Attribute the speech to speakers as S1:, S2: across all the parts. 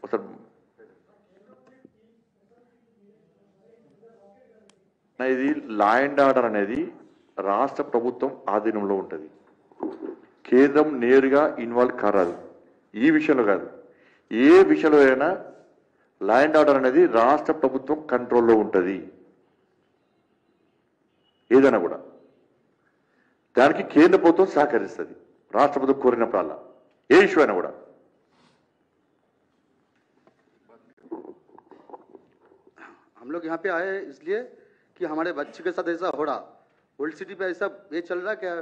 S1: అసలు ఇది law and order అనేది రాష్ట్ర ప్రభుత్వం ఆధీనంలో ఉంటుంది. కేంద్రం నేరుగా ఇన్వాల్వ్ కారాదు. ఈ విషయంలో కాదు, ఏ విషయంలో అయినా లా అండ్ ఆర్డర్ అనేది రాష్ట్ర ప్రభుత్వం కంట్రోల్లో ఉంటుంది. ఏదైనా కూడా దానికి కేంద్ర ప్రభుత్వం సహకరిస్తుంది రాష్ట్ర ప్రభుత్వం కోరినప్పుడల్లా, ఏ ఇష్యూ అయినా కూడా.
S2: हम लोग यहाँ पे आए इसलिए कि हमारे बच्चे के साथ ऐसा हो रहा, ओल्ड सिटी पे ऐसा ये चल रहा क्या,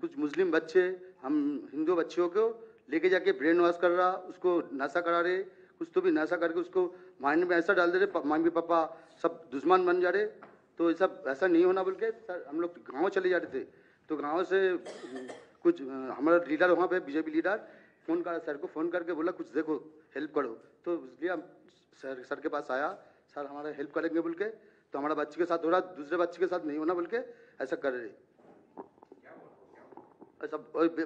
S2: कुछ मुस्लिम बच्चे हम हिंदू बच्चियों को लेके जाके ब्रेन वॉश कर रहा, उसको नशा करा रहे, कुछ तो भी नशा करके उसको माइंड में ऐसा डाल दे रहे, मम्मी पापा सब दुश्मन बन जा रहे. तो ये सब ऐसा नहीं होना बोल के सर हम लोग गाँव चले जा रहे थे. तो गाँव से कुछ हमारा लीडर वहाँ पे बीजेपी लीडर फ़ोन करा, सर को फ़ोन करके बोला कुछ देखो हेल्प करो. तो इसलिए हम सर के पास आया, सर हमारा हेल्प करेंगे बोल के. तो हमारा बच्चे के साथ हो रहा, दूसरे बच्चे के साथ नहीं होना बोल के ऐसा कर रहे. ऐसा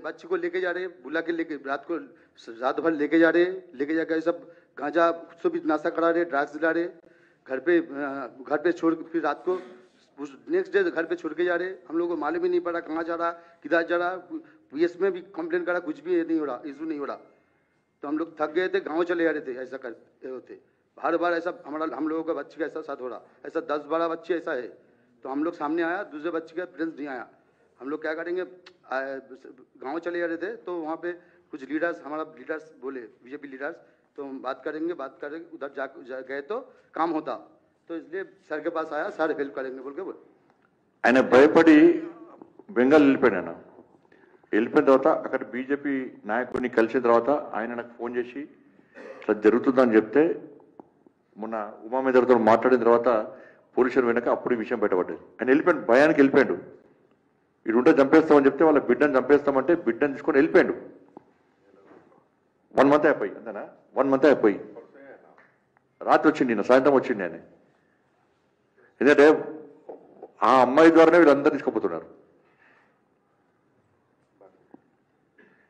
S2: बच्चे को लेके जा रहे, बुला के लेके रात भर लेके जा रहे, लेके जाकर सब गांजा खुद से भी नाशा करा रहे, ड्रग्स दिला रहे, घर पे छोड़ फिर रात को नेक्स्ट डे घर पे छोड़ के जा रहे. हम लोग को मालूम ही नहीं पड़ा कहाँ जा रहा, किधर जा रहा. पुलिस में भी कंप्लेन करा, कुछ भी नहीं हो रहा, इशू नहीं हो रहा. तो हम लोग थक गए थे, गाँव चले जा रहे थे. ऐसा करते होते बार बार ऐसा हम लोगों का बच्चे का ऐसा साथ हो रहा. ऐसा 10-12 बच्चे ऐसा है. तो हम लोग सामने आया, दूसरे बच्चे का प्रेजेंस नहीं आया. हम लोग क्या करेंगे, गांव चले जा रहे थे. तो वहाँ पे कुछ लीडर्स, हमारा लीडर्स बोले बीजेपी लीडर्स, तो हम बात करेंगे उधर जा गए तो काम होता. तो इसलिए सर के पास आया, सर हेल्प करेंगे बोल के बोले.
S1: ఆయన భయపడి బెంగాల్ వెళ్ళిపోయాను. వెళ్ళిపోయిన తర్వాత అక్కడ బీజేపీ నాయకుడిని కలిసిన తర్వాత ఆయన నాకు ఫోన్ చేసి ఇట్లా జరుగుతుందని చెప్తే, మొన్న ఉమామేదర్తో మాట్లాడిన తర్వాత పోలీసులు వెనక అప్పుడు ఈ విషయం బయటపడ్డది. ఆయన వెళ్ళిపోయాడు, భయానికి వెళ్ళిపోయాడు. ఇటుంటే చంపేస్తామని చెప్తే వాళ్ళ బిడ్డను చంపేస్తామంటే బిడ్డను తీసుకొని వెళ్ళిపోయాడు. 1 మంత్ అయిపోయి, అంతేనా 1 మంత్ అయిపోయి రాత్రి వచ్చింది, నిన్న సాయంత్రం వచ్చింది ఆయన. ఎందుకంటే ఆ అమ్మాయి ద్వారానే వీళ్ళందరూ తీసుకుపోతున్నారు.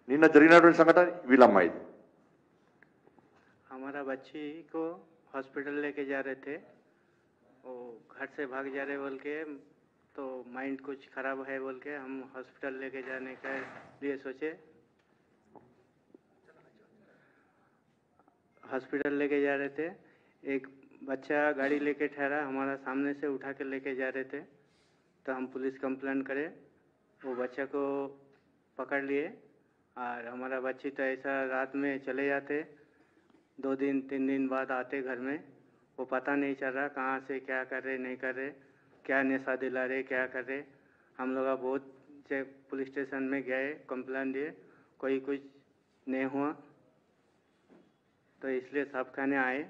S1: నిన్న జరిగినటువంటి సంఘటన వీళ్ళ అమ్మాయి.
S3: हमारा बच्ची को हॉस्पिटल लेके जा रहे थे, वो घर से भाग जा रहे बोल के, तो माइंड कुछ खराब है बोल के हम हॉस्पिटल लेके जाने के लिए सोचे. हॉस्पिटल लेके जा रहे थे, एक बच्चा गाड़ी लेके ठहरा, हमारा सामने से उठा के लेके जा रहे थे. तो हम पुलिस कंप्लेंट करे, वो बच्चा को पकड़ लिए. और हमारा बच्ची तो ऐसा रात में चले जाते, 2 दिन 3 दिन बाद आते घर में. वो पता नहीं चल रहा कहाँ से क्या कर रहे नहीं कर रहे, क्या नशा दिला रहे क्या कर रहे. हम लोग बहुत से पुलिस स्टेशन में गए, कंप्लेंट दिए, कोई कुछ नहीं हुआ. तो इसलिए सब कहने आए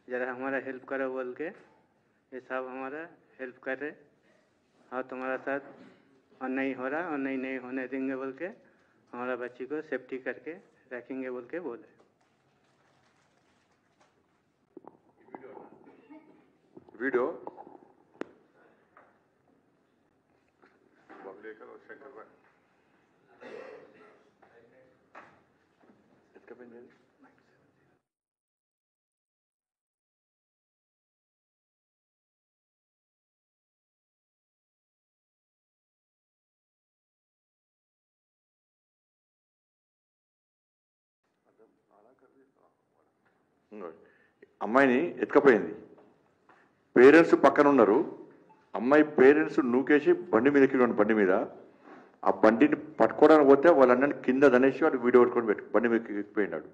S3: ज़रा हमारा हेल्प करो बोल के. ये सब हमारा हेल्प कर रहे और तुम्हारा साथ और नहीं हो रहा और नहीं होने देंगे बोल के हमारा बच्ची को सेफ्टी करके रखेंगे बोल के बोले.
S1: वीडियो అమ్మాయిని ఎత్తుకపోయింది. పేరెంట్స్ పక్కన ఉన్నారు. అమ్మాయి పేరెంట్స్ నూకేసి బండి మీద ఎక్కినాడు. బండి మీద ఆ బండిని పట్టుకోవడానికి పోతే వాళ్ళ అన్నని కింద దనేసి వాడు వీడియో పట్టుకొని బండి మీద ఎక్కిపోయినాడు.